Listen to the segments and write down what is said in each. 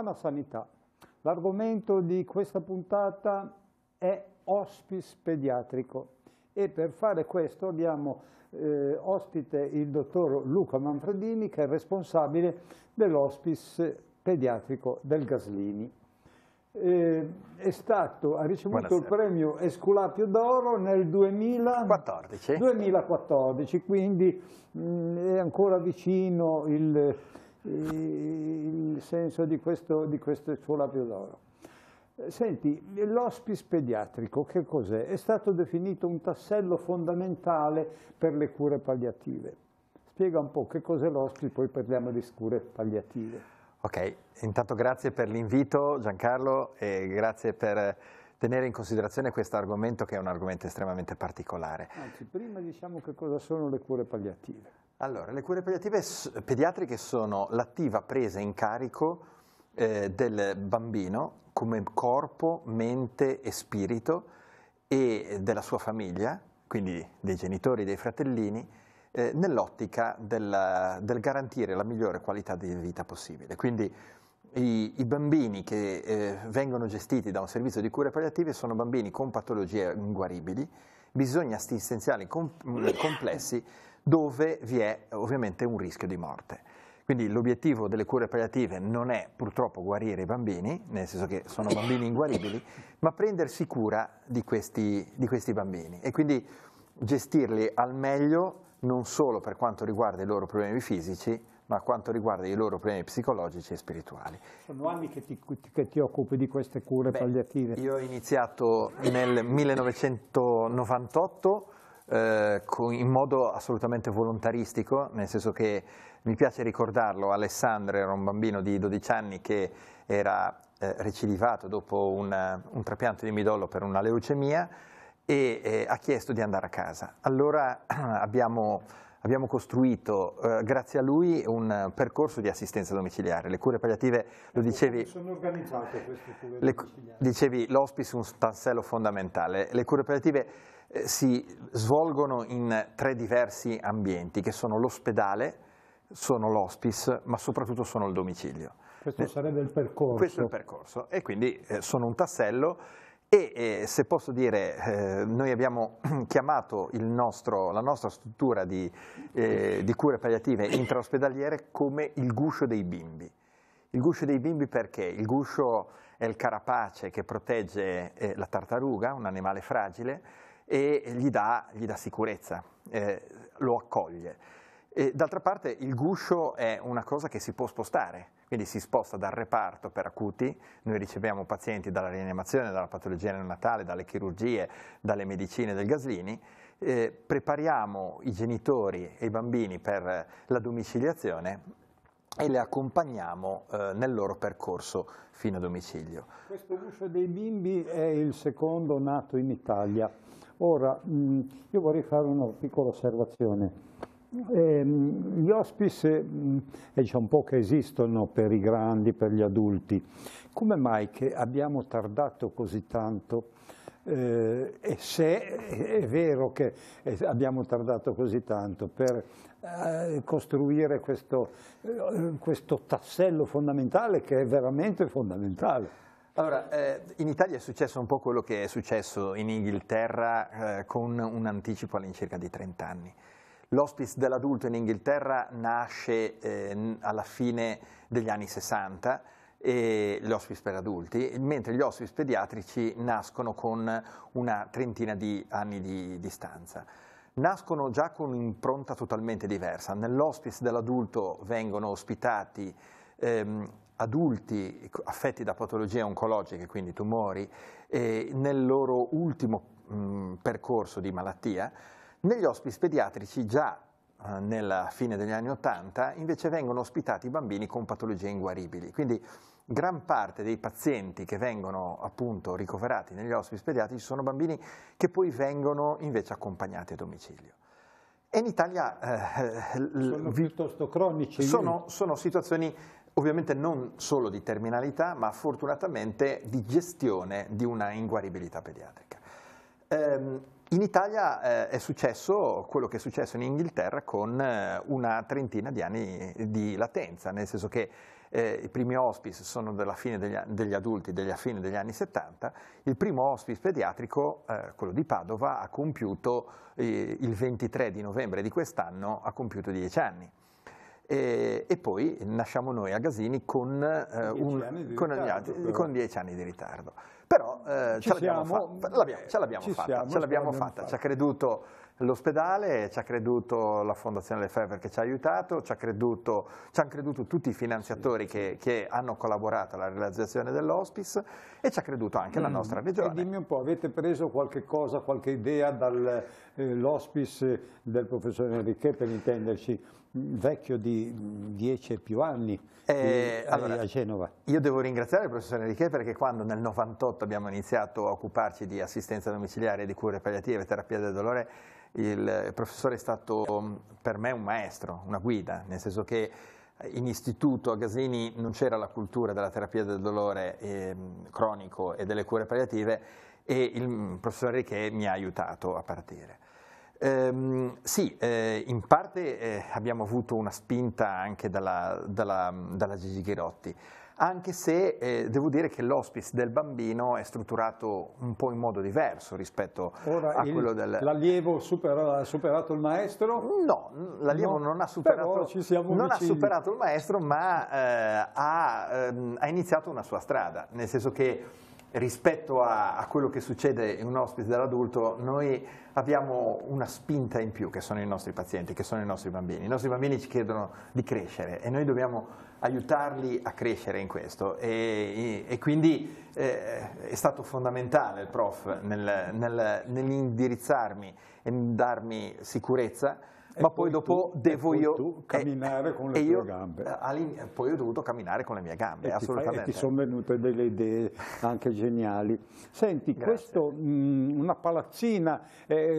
Panorama Sanità. L'argomento di questa puntata è hospice pediatrico e per fare questo abbiamo ospite il dottor Luca Manfredini, che è responsabile dell'hospice pediatrico del Gaslini. Ha ricevuto il premio Esculapio d'Oro nel 2014, quindi è ancora vicino il senso di questo Esculapio d'Oro. Senti, l'hospice pediatrico che cos'è? È stato definito un tassello fondamentale per le cure palliative. Spiega un po' che cos'è l'hospice, poi parliamo di cure palliative. Ok, intanto grazie per l'invito Giancarlo e grazie per tenere in considerazione questo argomento, che è un argomento estremamente particolare. Anzi, prima diciamo che cosa sono le cure palliative. Allora, le cure pediatriche sono l'attiva presa in carico del bambino come corpo, mente e spirito e della sua famiglia, quindi dei genitori, dei fratellini, nell'ottica del garantire la migliore qualità di vita possibile. Quindi i bambini che vengono gestiti da un servizio di cure palliative sono bambini con patologie inguaribili, bisogni assistenziali complessi, dove vi è ovviamente un rischio di morte. Quindi l'obiettivo delle cure palliative non è purtroppo guarire i bambini, nel senso che sono bambini inguaribili, ma prendersi cura di questi bambini e quindi gestirli al meglio, non solo per quanto riguarda i loro problemi fisici, ma quanto riguarda i loro problemi psicologici e spirituali. Sono anni che ti occupi di queste cure palliative? Io ho iniziato nel 1998 in modo assolutamente volontaristico, nel senso che mi piace ricordarlo, Alessandro era un bambino di 12 anni che era recidivato dopo un trapianto di midollo per una leucemia e ha chiesto di andare a casa. Allora abbiamo costruito, grazie a lui, un percorso di assistenza domiciliare. Le cure palliative, lo dicevi, sono organizzate queste cure domiciliari? Dicevi, l'hospice è un tassello fondamentale. Le cure palliative si svolgono in 3 diversi ambienti, che sono l'ospedale, sono l'hospice, ma soprattutto sono il domicilio. Questo sarebbe il percorso. Questo è il percorso e quindi sono un tassello. E se posso dire, noi abbiamo chiamato la nostra struttura di cure palliative intraospedaliere come il guscio dei bimbi. Il guscio dei bimbi perché? Il guscio è il carapace che protegge la tartaruga, un animale fragile, e gli dà sicurezza, lo accoglie. D'altra parte il guscio è una cosa che si può spostare, quindi si sposta dal reparto per acuti, noi riceviamo pazienti dalla rianimazione, dalla patologia neonatale, dalle chirurgie, dalle medicine del Gaslini, prepariamo i genitori e i bambini per la domiciliazione e li accompagniamo nel loro percorso fino a domicilio. Questo guscio dei bimbi è il secondo nato in Italia. Ora, io vorrei fare una piccola osservazione. Gli hospice è già un po' che esistono per i grandi, per gli adulti. Come mai che abbiamo tardato così tanto? E se è vero che abbiamo tardato così tanto per costruire questo tassello fondamentale, che è veramente fondamentale? Allora, in Italia è successo un po' quello che è successo in Inghilterra con un anticipo all'incirca di 30 anni. L'hospice dell'adulto in Inghilterra nasce alla fine degli anni 60, l'hospice per adulti, mentre gli hospice pediatrici nascono con una trentina di anni di distanza. Nascono già con un'impronta totalmente diversa. Nell'hospice dell'adulto vengono ospitati adulti affetti da patologie oncologiche, quindi tumori, nel loro ultimo percorso di malattia. Negli hospice pediatrici già nella fine degli anni 80 invece vengono ospitati bambini con patologie inguaribili, quindi gran parte dei pazienti che vengono appunto ricoverati negli hospice pediatrici sono bambini che poi vengono invece accompagnati a domicilio. E in Italia sono piuttosto cronici. Sono situazioni ovviamente non solo di terminalità, ma fortunatamente di gestione di una inguaribilità pediatrica. In Italia è successo quello che è successo in Inghilterra con una trentina di anni di latenza, nel senso che I primi hospice sono della fine degli adulti, della fine degli anni 70, il primo hospice pediatrico, quello di Padova, ha compiuto il 23 di novembre di quest'anno, ha compiuto 10 anni. E poi nasciamo noi a Gasini con 10 anni di ritardo. Però ce l'abbiamo fatta, ci ha creduto l'ospedale, ci ha creduto la Fondazione Lefebvre che ci ha aiutato, ci hanno creduto tutti i finanziatori che hanno collaborato alla realizzazione dell'hospice e ci ha creduto anche la nostra regione. E dimmi un po', avete preso qualche cosa, qualche idea dall'hospice del professor Enriquet, per intenderci, vecchio di 10 e più anni allora, a Genova? Io devo ringraziare il professor Enriquet perché quando nel 98 abbiamo iniziato a occuparci di assistenza domiciliare, di cure palliative, terapia del dolore, il professore è stato per me un maestro, una guida, nel senso che in istituto a Gasini non c'era la cultura della terapia del dolore cronico e delle cure palliative e il professor Enriquet mi ha aiutato a partire. Sì, in parte abbiamo avuto una spinta anche dalla Gigi Ghirotti, anche se devo dire che l'hospice del bambino è strutturato un po' in modo diverso rispetto a quello del... L'allievo ha superato il maestro? No, l'allievo non ha superato il maestro, ma ha iniziato una sua strada, nel senso che rispetto a quello che succede in un hospice dell'adulto, noi abbiamo una spinta in più, che sono i nostri pazienti, che sono i nostri bambini. I nostri bambini ci chiedono di crescere e noi dobbiamo aiutarli a crescere in questo. E quindi è stato fondamentale il prof nell'indirizzarmi e darmi sicurezza. Ma poi dopo devo io camminare con le tue gambe. Poi ho dovuto camminare con le mie gambe, assolutamente. E ti sono venute delle idee anche geniali. Senti, questo, una palazzina,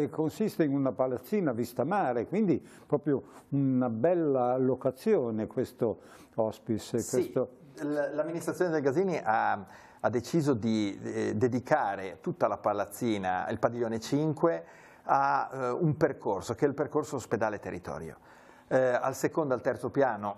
consiste in una palazzina vista mare, quindi proprio una bella locazione questo hospice. Sì, l'amministrazione del Gasini ha deciso di dedicare tutta la palazzina, il padiglione 5, a un percorso, che è il percorso ospedale territorio. Al secondo e al terzo piano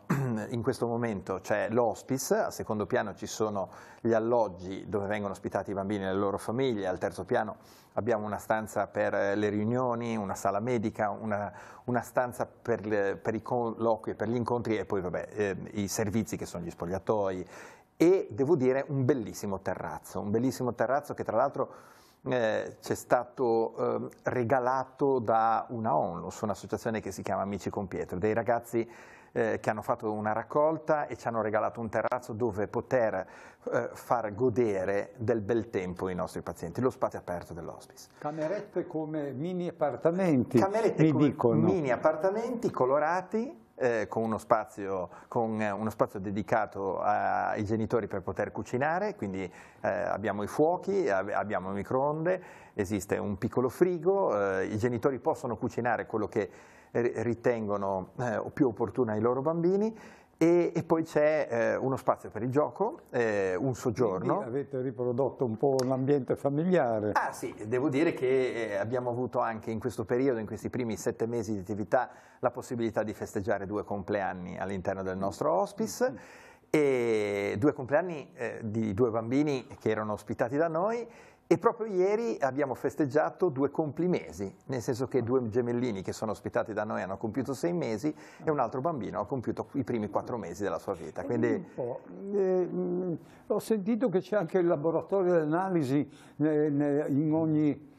in questo momento c'è l'hospice, al secondo piano ci sono gli alloggi dove vengono ospitati i bambini e le loro famiglie, al terzo piano abbiamo una stanza per le riunioni, una sala medica, una stanza per i colloqui e per gli incontri e poi i servizi che sono gli spogliatoi e devo dire un bellissimo terrazzo che tra l'altro c'è stato regalato da una ONLUS, un'associazione che si chiama Amici con Pietro, dei ragazzi che hanno fatto una raccolta e ci hanno regalato un terrazzo dove poter far godere del bel tempo i nostri pazienti, lo spazio aperto dell'hospice. Camerette come mini appartamenti, camerette come mini appartamenti colorati, con uno spazio dedicato ai genitori per poter cucinare, quindi abbiamo i fuochi, abbiamo il microonde, esiste un piccolo frigo, i genitori possono cucinare quello che ritengono più opportuno ai loro bambini e poi c'è uno spazio per il gioco, un soggiorno. Quindi avete riprodotto un po' l'ambiente familiare. Ah sì, devo dire che abbiamo avuto anche in questo periodo, in questi primi 7 mesi di attività, la possibilità di festeggiare 2 compleanni all'interno del nostro hospice e 2 compleanni di 2 bambini che erano ospitati da noi. E proprio ieri abbiamo festeggiato 2 complimesi, nel senso che 2 gemellini che sono ospitati da noi hanno compiuto 6 mesi e un altro bambino ha compiuto i primi 4 mesi della sua vita. Quindi... ho sentito che c'è anche il laboratorio di analisi in ogni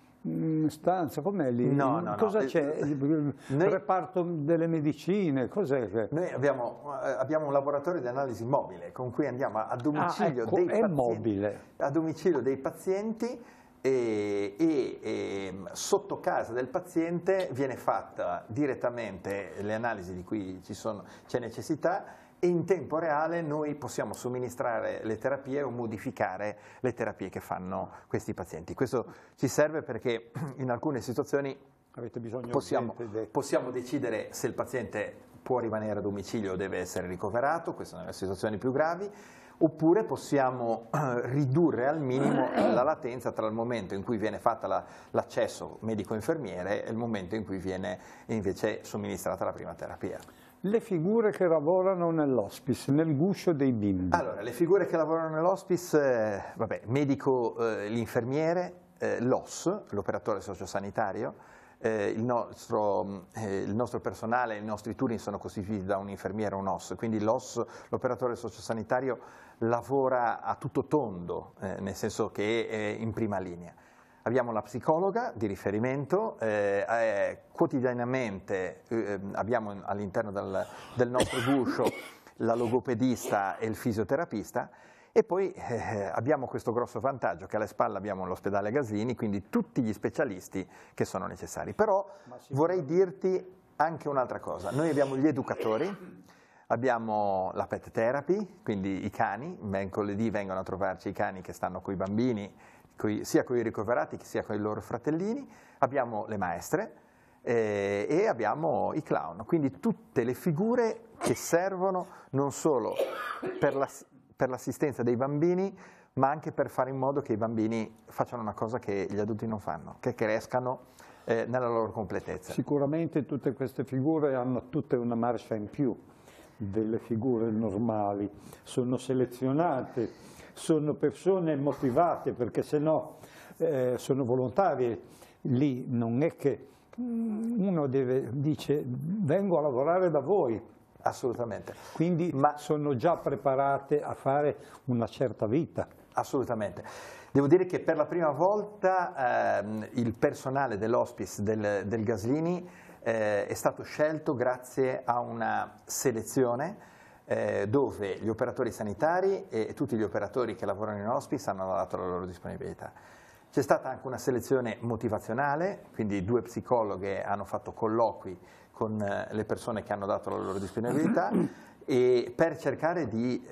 stanza, com'è lì? No. Cosa c'è? Il reparto delle medicine? Cos'è? Noi abbiamo un laboratorio di analisi mobile con cui andiamo a domicilio dei pazienti. Mobile. A domicilio dei pazienti e sotto casa del paziente viene fatta direttamente le analisi di cui c'è necessità e in tempo reale noi possiamo somministrare le terapie o modificare le terapie che fanno questi pazienti. Questo ci serve perché in alcune situazioni possiamo decidere se il paziente può rimanere a domicilio o deve essere ricoverato, queste sono le situazioni più gravi, oppure possiamo ridurre al minimo la latenza tra il momento in cui viene fatta l'accesso medico-infermiere e il momento in cui viene invece somministrata la prima terapia. Le figure che lavorano nell'hospice, nel guscio dei bimbi. Allora, le figure che lavorano nell'hospice, vabbè, medico, l'infermiere, l'OS, l'operatore sociosanitario, il nostro personale, i nostri turni sono costituiti da un infermiere e un OS, quindi l'OS, l'operatore sociosanitario, lavora a tutto tondo, nel senso che è in prima linea. Abbiamo la psicologa di riferimento, quotidianamente abbiamo all'interno del nostro guscio la logopedista e il fisioterapista, e poi abbiamo questo grosso vantaggio che alle spalle abbiamo l'ospedale Gaslini, quindi tutti gli specialisti che sono necessari. Però vorrei dirti anche un'altra cosa, noi abbiamo gli educatori, abbiamo la pet therapy, quindi i cani, mercoledì vengono a trovarci i cani che stanno con i bambini, sia con i ricoverati sia con i loro fratellini, abbiamo le maestre e abbiamo i clown, quindi tutte le figure che servono non solo per l'assistenza dei bambini, ma anche per fare in modo che i bambini facciano una cosa che gli adulti non fanno, che crescano nella loro completezza. Sicuramente tutte queste figure hanno tutte una marcia in più delle figure normali, sono selezionate, sono persone motivate, perché se no sono volontarie, lì non è che uno dice vengo a lavorare da voi. Assolutamente. Quindi sono già preparate a fare una certa vita. Assolutamente. Devo dire che per la prima volta il personale dell'hospice del Gaslini è stato scelto grazie a una selezione dove gli operatori sanitari e tutti gli operatori che lavorano in hospice hanno dato la loro disponibilità. C'è stata anche una selezione motivazionale, quindi 2 psicologhe hanno fatto colloqui con le persone che hanno dato la loro disponibilità e per cercare di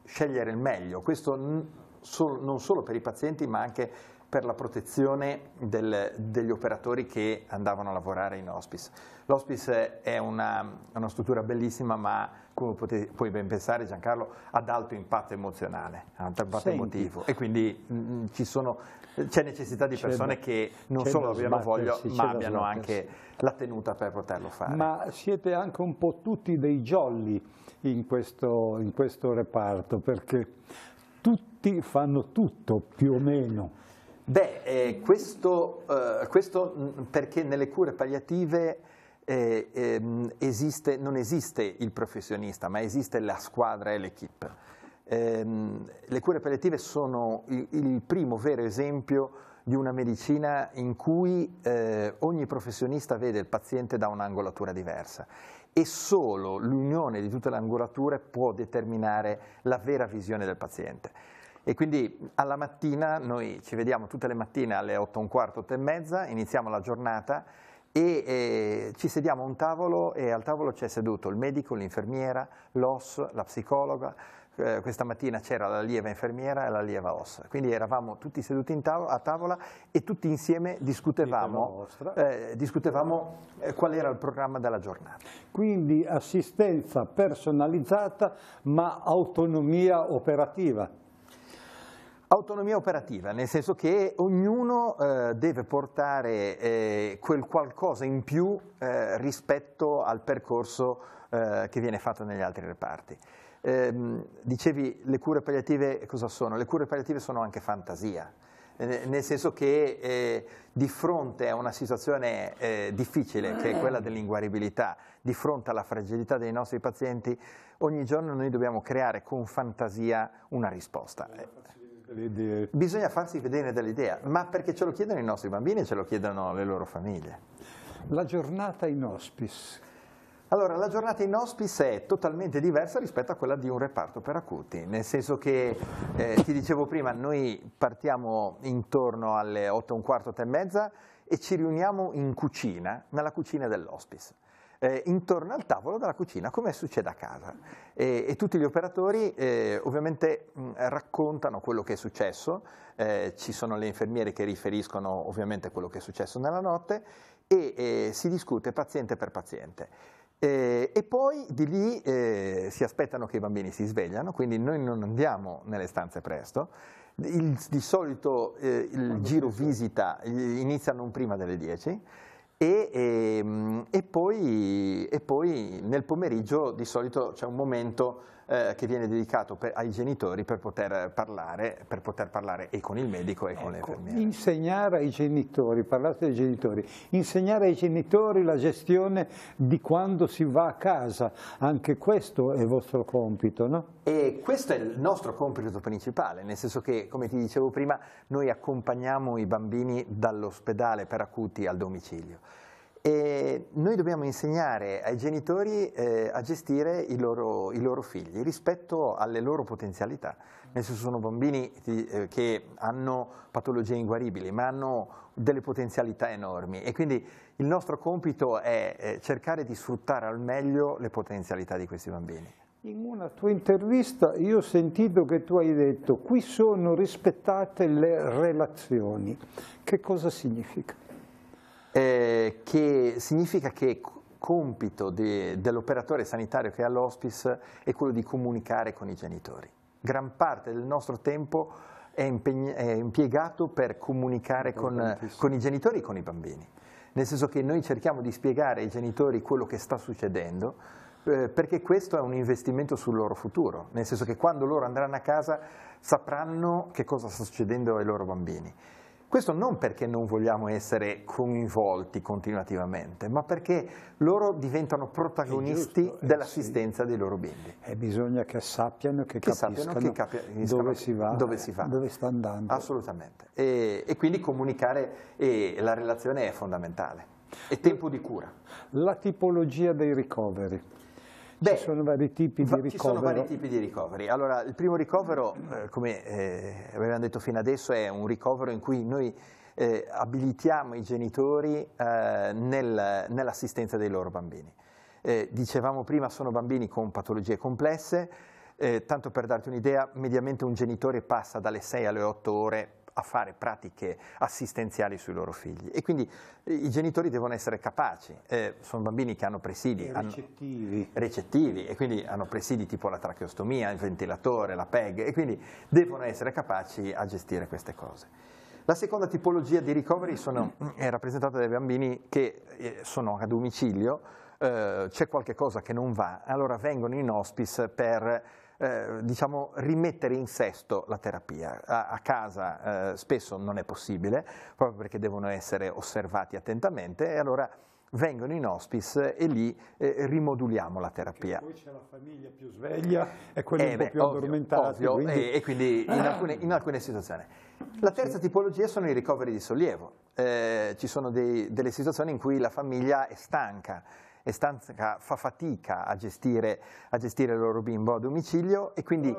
scegliere il meglio, questo non solo per i pazienti ma anche per la protezione degli operatori che andavano a lavorare in hospice. L'hospice è una struttura bellissima, ma come puoi ben pensare, Giancarlo, ad alto impatto emozionale, ad alto impatto emotivo, e quindi c'è necessità di persone che non solo abbiano voglia, ma abbiano anche la tenuta per poterlo fare. Ma siete anche un po' tutti dei jolly in questo reparto, perché tutti fanno tutto, più o meno. Beh, questo perché nelle cure palliative non esiste il professionista, ma esiste la squadra e l'equipe. Le cure palliative sono il primo vero esempio di una medicina in cui ogni professionista vede il paziente da un'angolatura diversa e solo l'unione di tutte le angolature può determinare la vera visione del paziente. E quindi alla mattina, noi ci vediamo tutte le mattine alle 8:15, 8:30, iniziamo la giornata e ci sediamo a un tavolo e al tavolo c'è seduto il medico, l'infermiera, l'OS, la psicologa, questa mattina c'era la lieva infermiera e la lieva OS, quindi eravamo tutti seduti a tavola e tutti insieme discutevamo qual era il programma della giornata. Quindi assistenza personalizzata ma autonomia operativa. Autonomia operativa, nel senso che ognuno deve portare quel qualcosa in più rispetto al percorso che viene fatto negli altri reparti. Dicevi, le cure palliative cosa sono? Le cure palliative sono anche fantasia, nel senso che di fronte a una situazione difficile, che è quella dell'inguaribilità, di fronte alla fragilità dei nostri pazienti, ogni giorno noi dobbiamo creare con fantasia una risposta. Bisogna farsi vedere dell'idea, ma perché ce lo chiedono i nostri bambini e ce lo chiedono le loro famiglie. La giornata in hospice. Allora, la giornata in hospice è totalmente diversa rispetto a quella di un reparto per acuti, nel senso che, ti dicevo prima, noi partiamo intorno alle 8:15, 8:30 e ci riuniamo in cucina, nella cucina dell'hospice. Intorno al tavolo della cucina, come succede a casa, e tutti gli operatori ovviamente raccontano quello che è successo, ci sono le infermiere che riferiscono ovviamente quello che è successo nella notte e si discute paziente per paziente. E poi di lì si aspettano che i bambini si svegliano, quindi noi non andiamo nelle stanze presto, di solito il giro visita inizia non prima delle 10, e poi nel pomeriggio di solito c'è un momento che viene dedicato ai genitori per poter parlare e con il medico e con le infermiere. Insegnare ai genitori, parlate dei genitori, insegnare ai genitori la gestione di quando si va a casa, anche questo è il vostro compito, no? E questo è il nostro compito principale, nel senso che, come ti dicevo prima, noi accompagniamo i bambini dall'ospedale per acuti al domicilio. E noi dobbiamo insegnare ai genitori a gestire i loro figli rispetto alle loro potenzialità. Nel senso, sono bambini che hanno patologie inguaribili, ma hanno delle potenzialità enormi, e quindi il nostro compito è cercare di sfruttare al meglio le potenzialità di questi bambini. In una tua intervista io ho sentito che tu hai detto: qui sono rispettate le relazioni. Che cosa significa? Che significa che compito dell'operatore sanitario che è all'hospice è quello di comunicare con i genitori. Gran parte del nostro tempo è impiegato per comunicare con i genitori e con i bambini, nel senso che noi cerchiamo di spiegare ai genitori quello che sta succedendo, perché questo è un investimento sul loro futuro, nel senso che quando loro andranno a casa sapranno che cosa sta succedendo ai loro bambini. Questo non perché non vogliamo essere coinvolti continuativamente, ma perché loro diventano protagonisti dell'assistenza dei loro bimbi. E bisogna che sappiano, che capiscano dove si va, dove sta andando. Assolutamente. E quindi comunicare, e la relazione è fondamentale. È tempo di cura. La tipologia dei ricoveri. Ci sono vari tipi di ricovero. Ci sono vari tipi di ricoveri. Allora, il primo ricovero, come avevamo detto fino adesso, è un ricovero in cui noi abilitiamo i genitori nell'assistenza dei loro bambini. Dicevamo prima, sono bambini con patologie complesse, tanto per darti un'idea, mediamente un genitore passa dalle 6 alle 8 ore a fare pratiche assistenziali sui loro figli, e quindi i genitori devono essere capaci. Sono bambini che hanno presidi recettivi, e quindi hanno presidi tipo la tracheostomia, il ventilatore, la PEG, e quindi devono essere capaci a gestire queste cose. La seconda tipologia di ricoveri è rappresentata dai bambini che sono a domicilio, c'è qualche cosa che non va, allora vengono in hospice per diciamo, rimettere in sesto la terapia. A casa spesso non è possibile, proprio perché devono essere osservati attentamente, e allora vengono in hospice e lì rimoduliamo la terapia. Poi c'è la famiglia più sveglia e quelli un po' più addormentati. Quindi... E quindi in alcune situazioni. La terza tipologia sono i ricoveri di sollievo. Ci sono delle situazioni in cui la famiglia è stanca, fa fatica a gestire il loro bimbo a domicilio, e quindi... No,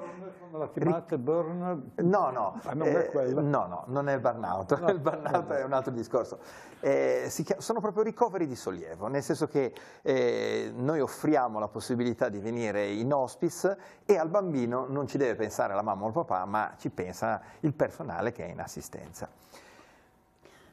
non è il burnout, il burnout è un altro discorso. Sono proprio ricoveri di sollievo, nel senso che noi offriamo la possibilità di venire in hospice, e al bambino non ci deve pensare la mamma o il papà, ma ci pensa il personale che è in assistenza.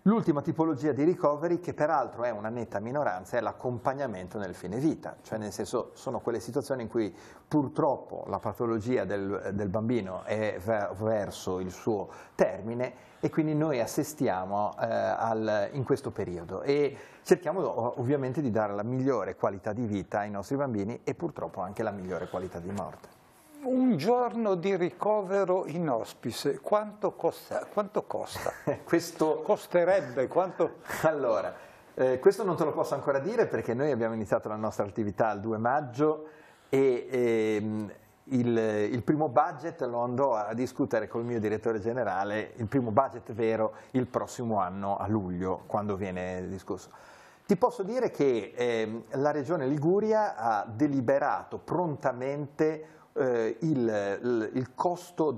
L'ultima tipologia di ricoveri, che peraltro è una netta minoranza, è l'accompagnamento nel fine vita, cioè nel senso sono quelle situazioni in cui purtroppo la patologia del bambino è verso il suo termine, e quindi noi assistiamo in questo periodo e cerchiamo ovviamente di dare la migliore qualità di vita ai nostri bambini, e purtroppo anche la migliore qualità di morte. Un giorno di ricovero in hospice, quanto costa? Questo costerebbe? Allora, questo non te lo posso ancora dire, perché noi abbiamo iniziato la nostra attività il 2 maggio e il primo budget lo andrò a discutere col mio direttore generale, il primo budget vero, il prossimo anno a luglio, quando viene discusso. Ti posso dire che la Regione Liguria ha deliberato prontamente il costo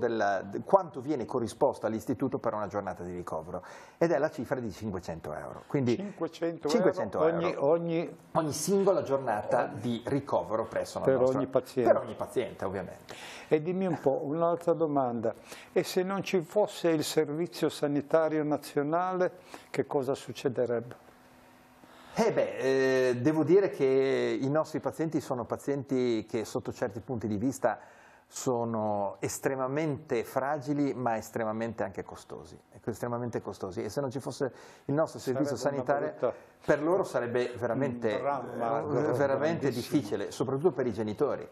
quanto viene corrisposto all'istituto per una giornata di ricovero, ed è la cifra di 500 euro. Quindi 500 euro ogni singola giornata di ricovero presso la nostra, per ogni paziente ovviamente. E dimmi un po', un'altra domanda: e se non ci fosse il Servizio Sanitario Nazionale, che cosa succederebbe? Devo dire che i nostri pazienti sono pazienti che sotto certi punti di vista sono estremamente fragili ma estremamente anche costosi, estremamente costosi, e se non ci fosse il nostro servizio sanitario per loro sarebbe veramente difficile, soprattutto per i genitori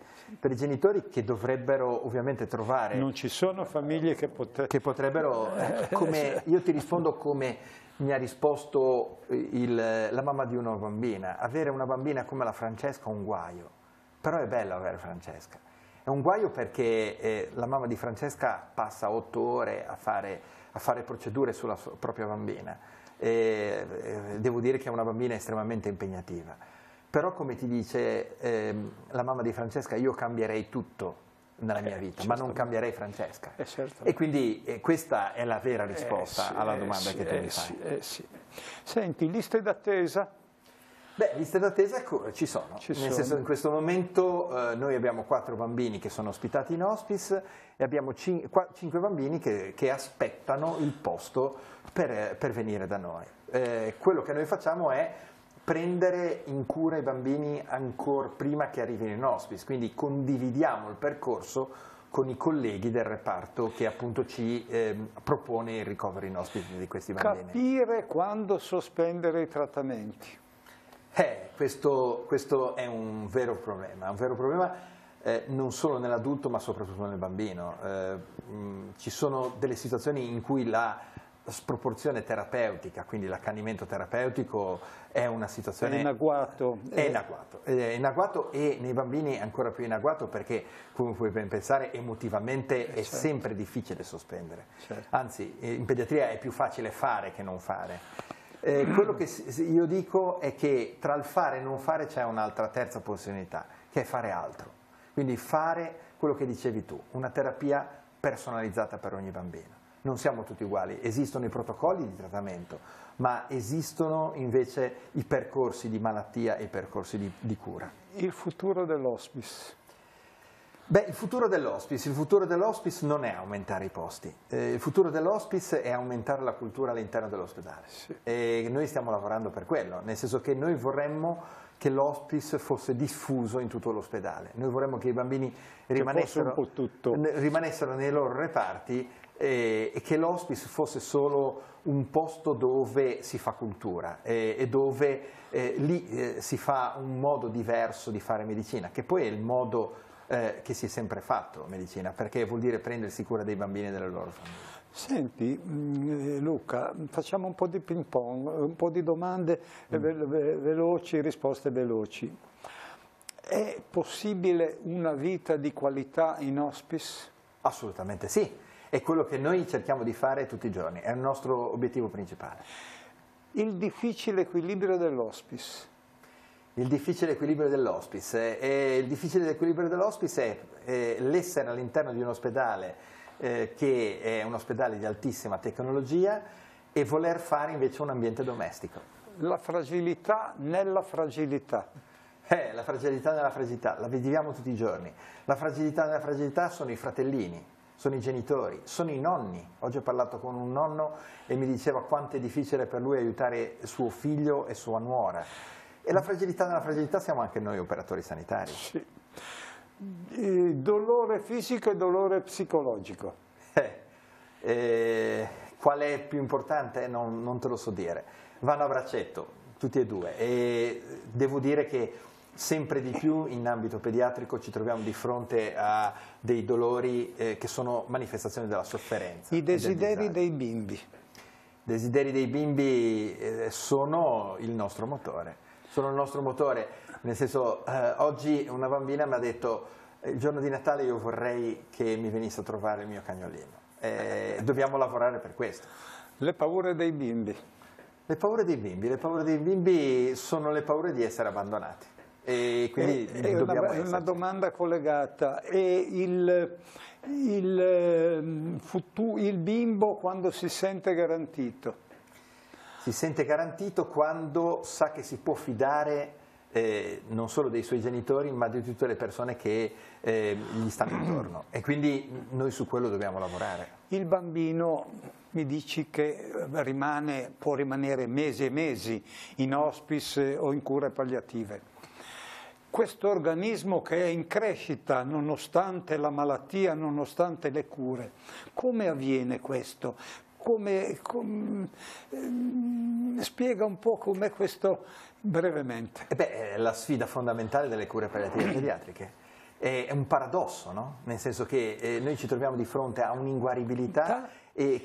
che dovrebbero ovviamente trovare... Non ci sono famiglie che potrebbero, come io ti rispondo come mi ha risposto la mamma di una bambina, avere una bambina come la Francesca è un guaio, però è bello avere Francesca. È un guaio perché la mamma di Francesca passa 8 ore a fare procedure sulla propria bambina. Devo dire che è una bambina estremamente impegnativa. Però, come ti dice la mamma di Francesca, io cambierei tutto nella mia vita, ma non cambierei Francesca. E quindi questa è la vera risposta alla domanda che tu mi fai. Senti, liste d'attesa? Beh, liste d'attesa ci sono, nel senso in questo momento noi abbiamo 4 bambini che sono ospitati in hospice e abbiamo 5 bambini che aspettano il posto per venire da noi. Quello che noi facciamo è prendere in cura i bambini ancora prima che arrivino in hospice, quindi condividiamo il percorso con i colleghi del reparto che appunto ci propone il ricovero in hospice di questi bambini. Capire quando sospendere i trattamenti. Questo è un vero problema non solo nell'adulto ma soprattutto nel bambino. Ci sono delle situazioni in cui la sproporzione terapeutica, quindi l'accanimento terapeutico è una situazione... È in agguato. È in agguato e nei bambini è ancora più in agguato perché, come puoi ben pensare, emotivamente è sempre difficile sospendere. Anzi, in pediatria è più facile fare che non fare. Quello che io dico è che tra il fare e non fare c'è un'altra terza possibilità, che è fare altro. Quindi fare quello che dicevi tu, una terapia personalizzata per ogni bambino. Non siamo tutti uguali, esistono i protocolli di trattamento, ma esistono invece i percorsi di malattia e i percorsi di cura. Il futuro dell'hospice? Beh, il futuro dell'hospice non è aumentare i posti, il futuro dell'hospice è aumentare la cultura all'interno dell'ospedale. E noi stiamo lavorando per quello, nel senso che noi vorremmo che l'hospice fosse diffuso in tutto l'ospedale, noi vorremmo che i bambini rimanessero nei loro reparti e che l'hospice fosse solo un posto dove si fa cultura e dove lì si fa un modo diverso di fare medicina, che poi è il modo che si è sempre fatto medicina, perché vuol dire prendersi cura dei bambini e delle loro famiglie. Senti Luca, facciamo un po' di ping pong, un po' di domande veloci, risposte veloci. È possibile una vita di qualità in hospice? Assolutamente sì, è quello che noi cerchiamo di fare tutti i giorni, è il nostro obiettivo principale. Il difficile equilibrio dell'hospice? Il difficile equilibrio dell'hospice è l'essere all'interno di un ospedale che è un ospedale di altissima tecnologia e voler fare invece un ambiente domestico. La fragilità nella fragilità. La fragilità nella fragilità, la viviamo tutti i giorni. La fragilità nella fragilità sono i fratellini, sono i genitori, sono i nonni. Oggi ho parlato con un nonno e mi diceva quanto è difficile per lui aiutare suo figlio e sua nuora. E la fragilità nella fragilità siamo anche noi operatori sanitari. Sì. Dolore fisico e dolore psicologico. Qual è più importante? Non te lo so dire. Vanno a braccetto, tutti e due. E devo dire che sempre di più in ambito pediatrico ci troviamo di fronte a dei dolori che sono manifestazioni della sofferenza. I desideri dei bimbi. I desideri dei bimbi sono il nostro motore. Sono il nostro motore, nel senso, oggi una bambina mi ha detto il giorno di Natale io vorrei che mi venisse a trovare il mio cagnolino. Dobbiamo lavorare per questo. Le paure dei bimbi. Le paure dei bimbi sono le paure di essere abbandonati. E quindi è una domanda collegata. E il bimbo quando si sente garantito? Si sente garantito quando sa che si può fidare non solo dei suoi genitori ma di tutte le persone che gli stanno intorno e quindi noi su quello dobbiamo lavorare. Il bambino mi dici che può rimanere mesi e mesi in hospice o in cure palliative. questo organismo che è in crescita nonostante la malattia, nonostante le cure. Come avviene questo? Spiega un po' com'è questo brevemente. È la sfida fondamentale delle cure palliative pediatriche. È un paradosso, no? Nel senso che noi ci troviamo di fronte a un'inguaribilità e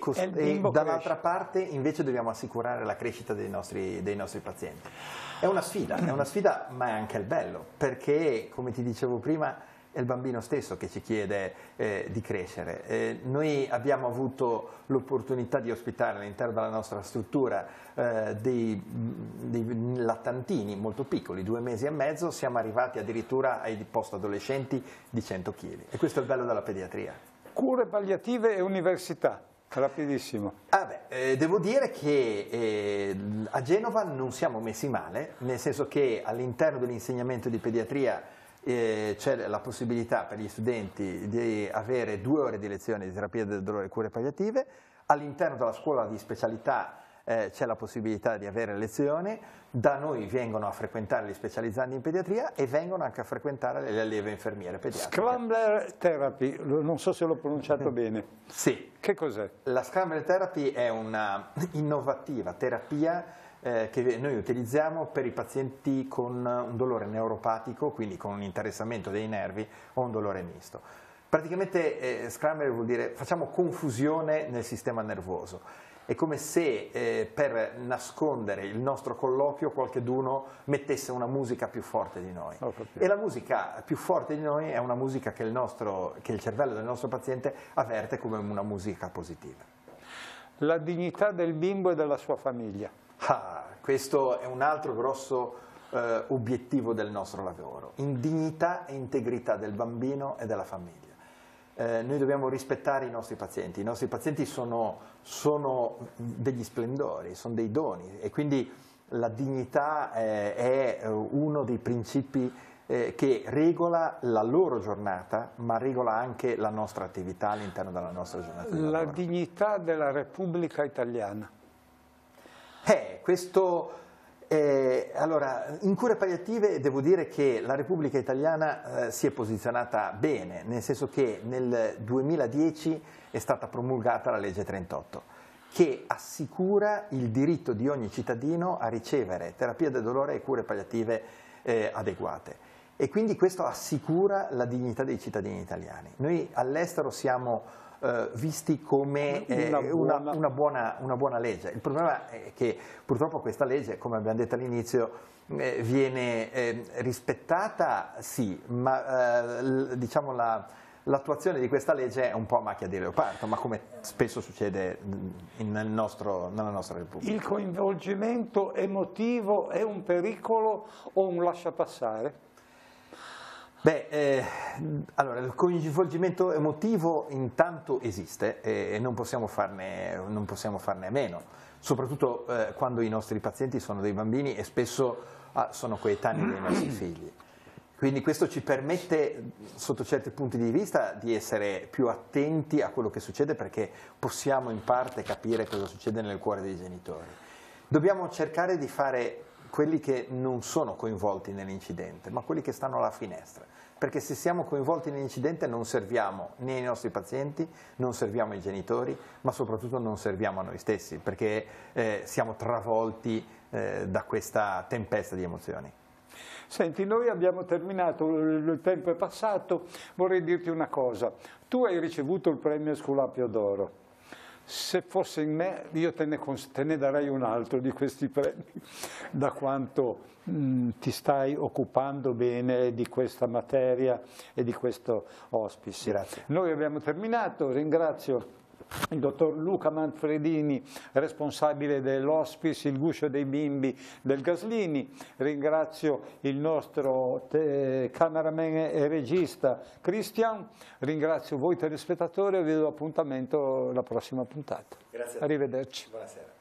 dall'altra parte invece dobbiamo assicurare la crescita dei nostri pazienti. È una sfida, ma è anche il bello, perché, come ti dicevo prima, è il bambino stesso che ci chiede di crescere. Noi abbiamo avuto l'opportunità di ospitare all'interno della nostra struttura dei lattantini molto piccoli, 2 mesi e mezzo, siamo arrivati addirittura ai post-adolescenti di 100 kg. E questo è il bello della pediatria. Cure palliative e università. Rapidissimo. Devo dire che a Genova non siamo messi male, nel senso che all'interno dell'insegnamento di pediatria c'è la possibilità per gli studenti di avere 2 ore di lezione di terapia del dolore e cure palliative. All'interno della scuola di specialità c'è la possibilità di avere lezioni. Da noi vengono a frequentare gli specializzandi in pediatria e vengono anche a frequentare le allieve infermiere pediatriche. Scrambler therapy, non so se l'ho pronunciato bene. Sì. Che cos'è? La scrambler therapy è una innovativa terapia che noi utilizziamo per i pazienti con un dolore neuropatico, quindi con un interessamento dei nervi o un dolore misto. Praticamente scrambler vuol dire facciamo confusione nel sistema nervoso. È come se per nascondere il nostro colloquio qualcheduno mettesse una musica più forte di noi. E la musica più forte di noi è una musica che il cervello del nostro paziente avverte come una musica positiva. La dignità del bimbo e della sua famiglia. Questo è un altro grosso obiettivo del nostro lavoro. In dignità e integrità del bambino e della famiglia. Noi dobbiamo rispettare i nostri pazienti sono degli splendori, sono dei doni e quindi la dignità è uno dei principi che regola la loro giornata, ma regola anche la nostra attività all'interno della nostra giornata di lavoro. La dignità della Repubblica Italiana. Allora, in cure palliative devo dire che la Repubblica Italiana si è posizionata bene, nel senso che nel 2010 è stata promulgata la legge 38, che assicura il diritto di ogni cittadino a ricevere terapia del dolore e cure palliative adeguate. E quindi questo assicura la dignità dei cittadini italiani. Noi all'estero siamo visti come una buona legge. Il problema è che purtroppo questa legge, come abbiamo detto all'inizio, viene rispettata, sì, ma diciamo l'attuazione di questa legge è un po' a macchia di leopardo, ma come spesso succede nella nostra Repubblica. Il coinvolgimento emotivo è un pericolo o un lasciapassare? Allora, il coinvolgimento emotivo intanto esiste e non possiamo farne a meno, soprattutto quando i nostri pazienti sono dei bambini e spesso sono coetanei dei nostri figli. Quindi questo ci permette, sotto certi punti di vista, di essere più attenti a quello che succede perché possiamo in parte capire cosa succede nel cuore dei genitori. Dobbiamo cercare di fare quelli che non sono coinvolti nell'incidente, ma quelli che stanno alla finestra. Perché se siamo coinvolti nell'incidente non serviamo né ai nostri pazienti, non serviamo ai genitori, ma soprattutto non serviamo a noi stessi, perché siamo travolti da questa tempesta di emozioni. Senti, noi abbiamo terminato, il tempo è passato, vorrei dirti una cosa. Tu hai ricevuto il premio Sculapio d'Oro. Se fosse in me, io te ne darei un altro di questi premi, da quanto ti stai occupando bene di questa materia e di questo hospice. Grazie. Noi abbiamo terminato, ringrazio il dottor Luca Manfredini, responsabile dell'hospice Il Guscio dei Bimbi del Gaslini, ringrazio il nostro cameraman e regista Christian, ringrazio voi telespettatori e vi do appuntamento alla prossima puntata. Grazie. Arrivederci. Buonasera.